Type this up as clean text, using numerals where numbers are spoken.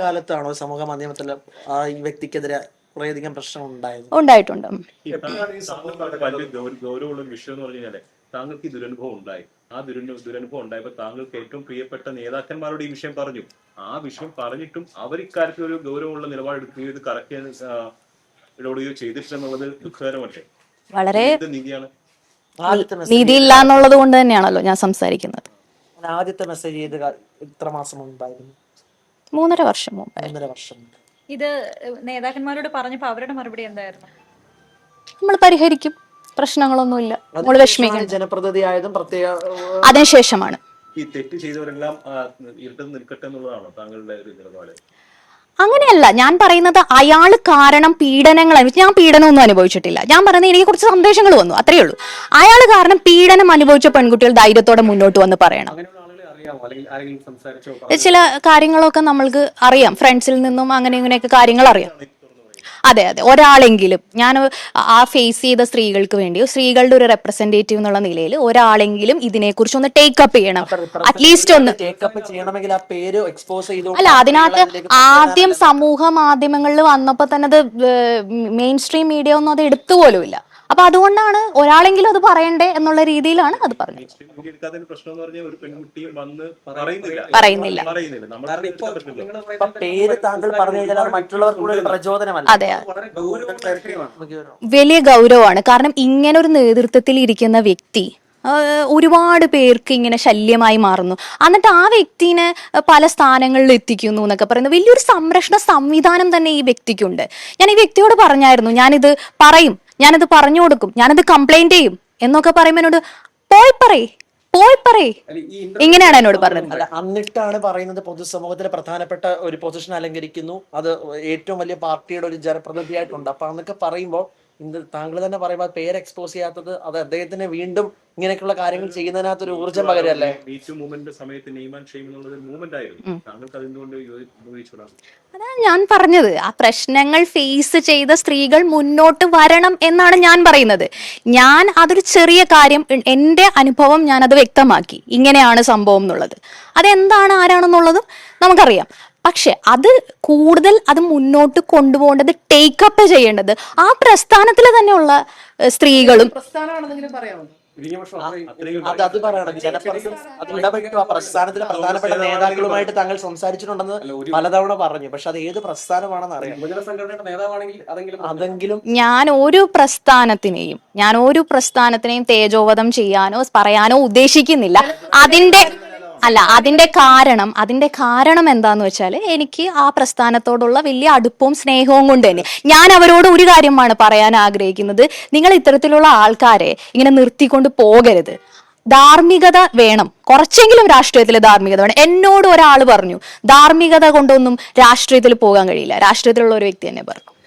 കാലത്താണോ സമൂഹ മാധ്യമത്തിൽ ഈ വ്യക്തിക്കെതിരെ കുറേയധികം പ്രശ്നം ഉണ്ടായിട്ടുണ്ട്. ഗൗരവമുള്ള വിഷയം എന്ന് പറഞ്ഞു കഴിഞ്ഞാല് താങ്കൾക്ക് ഈ ദുരനുഭവം ഉണ്ടായി. ആ ദുരനുഭവം ഉണ്ടായപ്പോൾ താങ്കൾക്ക് ഏറ്റവും പ്രിയപ്പെട്ട നേതാക്കന്മാരോട് ഈ വിഷയം പറഞ്ഞു. ആ വിഷയം പറഞ്ഞിട്ടും അവർ ഇക്കാര്യത്തിൽ ഒരു ഗൗരവമുള്ള നിലപാടെടുക്കുകയോ ഇത് കറക്റ്റ് ചെയ്യാൻ ചെയ്തിട്ടുണ്ടെന്നുള്ളത് ദുഃഖകരമല്ലേ? വളരെ നീതിയാണ്. നീതിയില്ല എന്നുള്ളത് കൊണ്ട് തന്നെയാണല്ലോ ഞാൻ സംസാരിക്കുന്നത്. ആദ്യത്തെ മെസ്സേജ് ചെയ്ത് ഇത്ര മാസം മുമ്പായിരുന്നു? 3.5 വർഷം മുമ്പ്. 3.5 വർഷം. ഇത് നേതാക്കന്മാരോട് പറഞ്ഞപ്പോ അവരുടെ മറുപടി എന്തായിരുന്നു? നമ്മൾ പരിഹരിക്കും, പ്രശ്നങ്ങളൊന്നുമില്ല, നമ്മൾ വിഷമിക്കണം. ജനപ്രതിനിധി ആയതും പ്രത്യേക അതിനുശേഷമാണ്. ഈ തെറ്റ് ചെയ്തവരെല്ലാം ഇരുട്ടത്ത് നിൽക്കട്ടെ എന്നുള്ളതാണോ താങ്കളുടെ ഒരു നിലപാട്? അങ്ങനെയല്ല ഞാൻ പറയുന്നത്. അയാൾ കാരണം പീഡനങ്ങൾ ഞാൻ പീഡനമൊന്നും അനുഭവിച്ചിട്ടില്ല. ഞാൻ പറയുന്നത് എനിക്ക് കുറച്ച് സന്ദേശങ്ങൾ വന്നു, അത്രയേ ഉള്ളൂ. അയാൾ കാരണം പീഡനം അനുഭവിച്ച പെൺകുട്ടികൾ ധൈര്യത്തോടെ മുന്നോട്ട് വന്ന് പറയണം. ചില കാര്യങ്ങളൊക്കെ നമ്മൾക്ക് അറിയാം, ഫ്രണ്ട്സിൽ നിന്നും അങ്ങനെ ഇങ്ങനെയൊക്കെ കാര്യങ്ങൾ അറിയാം. അതെ അതെ, ഒരാളെങ്കിലും ഞാൻ ആ ഫേസ് ചെയ്ത സ്ത്രീകൾക്ക് വേണ്ടി, സ്ത്രീകളുടെ ഒരു റെപ്രസെന്റേറ്റീവ് എന്നുള്ള നിലയിൽ ഒരാളെങ്കിലും ഇതിനെക്കുറിച്ച് ഒന്ന് ടേക്കപ്പ് ചെയ്യണം, അറ്റ്ലീസ്റ്റ് ഒന്ന്. അല്ല, അതിനകത്ത് ആദ്യം സമൂഹ മാധ്യമങ്ങളിൽ വന്നപ്പോ തന്നെ അത് മെയിൻ സ്ട്രീം മീഡിയ ഒന്നും അത് എടുത്തു പോലും ഇല്ല. അപ്പൊ അതുകൊണ്ടാണ് ഒരാളെങ്കിലും അത് പറയണ്ടേ എന്നുള്ള രീതിയിലാണ് അത് പറഞ്ഞത്. പറയുന്നില്ല. അതെ, വലിയ ഗൗരവമാണ്. കാരണം ഇങ്ങനെ ഒരു നേതൃത്വത്തിൽ ഇരിക്കുന്ന വ്യക്തി ഒരുപാട് പേർക്ക് ഇങ്ങനെ ശല്യമായി മാറുന്നു, എന്നിട്ട് ആ വ്യക്തിനെ പല സ്ഥാനങ്ങളിൽ എത്തിക്കുന്നു എന്നൊക്കെ പറയുന്നത് വലിയൊരു സംരക്ഷണ സംവിധാനം തന്നെ ഈ വ്യക്തിക്കുണ്ട്. ഞാൻ ഈ വ്യക്തിയോട് പറഞ്ഞായിരുന്നു, ഞാനിത് പറയും, ഞാനത് പറഞ്ഞു കൊടുക്കും, ഞാനത് കംപ്ലൈന്റ് ചെയ്യും എന്നൊക്കെ പറയുമ്പോൾ എന്നോട് പോയി പറയ് ഇങ്ങനെയാണ് എന്നോട് പറഞ്ഞത്. എന്നിട്ടാണ് പറയുന്നത് പൊതുസമൂഹത്തിലെ പ്രധാനപ്പെട്ട ഒരു പൊസിഷൻ അലങ്കരിക്കുന്നു, അത് ഏറ്റവും വലിയ പാർട്ടിയുടെ ഒരു ജനപ്രതിനിധിയായിട്ടുണ്ട്. അപ്പൊ അന്നൊക്കെ പറയുമ്പോൾ താങ്കൾ തന്നെ പറയുമ്പോൾ പേര് എക്സ്പോസ് ചെയ്യാത്തത് അത് അദ്ദേഹത്തിന് വീണ്ടും ഇങ്ങനെയൊക്കെയുള്ള കാര്യങ്ങൾ ചെയ്യുന്നതിനകത്ത് ഒരു ഊർജ്ജം പകരല്ലേ? അതാണ് ഞാൻ പറഞ്ഞത്. ആ പ്രശ്നങ്ങൾ ഫേസ് ചെയ്ത സ്ത്രീകൾ മുന്നോട്ട് വരണം എന്നാണ് ഞാൻ പറയുന്നത്. ഞാൻ അതൊരു ചെറിയ കാര്യം, എൻ്റെ അനുഭവം ഞാനത് വ്യക്തമാക്കി, ഇങ്ങനെയാണ് സംഭവം എന്നുള്ളത്. അതെന്താണ് ആരാണെന്നുള്ളതും നമുക്കറിയാം. പക്ഷെ അത് കൂടുതൽ അത് മുന്നോട്ട് കൊണ്ടുപോകേണ്ടത്, ടേക്കപ്പ് ചെയ്യേണ്ടത് ആ പ്രസ്ഥാനത്തിൽ തന്നെയുള്ള സ്ത്രീകളും. അത് പറയണം. പ്രസ്ഥാനത്തിലെ പ്രധാനപ്പെട്ട നേതാക്കളുമായിട്ട് താങ്കൾ സംസാരിച്ചിട്ടുണ്ടെന്ന് പലതവണ പറഞ്ഞു. പക്ഷെ അത് ഏത് പ്രസ്ഥാനമാണെന്ന് അറിയാം. അതെങ്കിലും ഞാൻ ഒരു പ്രസ്ഥാനത്തിനെയും തേജോവധം ചെയ്യാനോ പറയാനോ ഉദ്ദേശിക്കുന്നില്ല. അതിന്റെ കാരണം എന്താന്ന് വെച്ചാൽ എനിക്ക് ആ പ്രസ്ഥാനത്തോടുള്ള വലിയ അടുപ്പവും സ്നേഹവും കൊണ്ട് തന്നെ ഞാൻ അവരോട് ഒരു കാര്യമാണ് പറയാൻ ആഗ്രഹിക്കുന്നത്. നിങ്ങൾ ഇത്തരത്തിലുള്ള ആൾക്കാരെ ഇങ്ങനെ നിർത്തിക്കൊണ്ട് പോകരുത്. ധാർമ്മികത വേണം, കുറച്ചെങ്കിലും രാഷ്ട്രീയത്തിൽ ധാർമ്മികത വേണം. എന്നോട് ഒരാൾ പറഞ്ഞു ധാർമ്മികത കൊണ്ടൊന്നും രാഷ്ട്രീയത്തിൽ പോകാൻ കഴിയില്ല. രാഷ്ട്രീയത്തിലുള്ള ഒരു വ്യക്തി തന്നെ പറഞ്ഞു.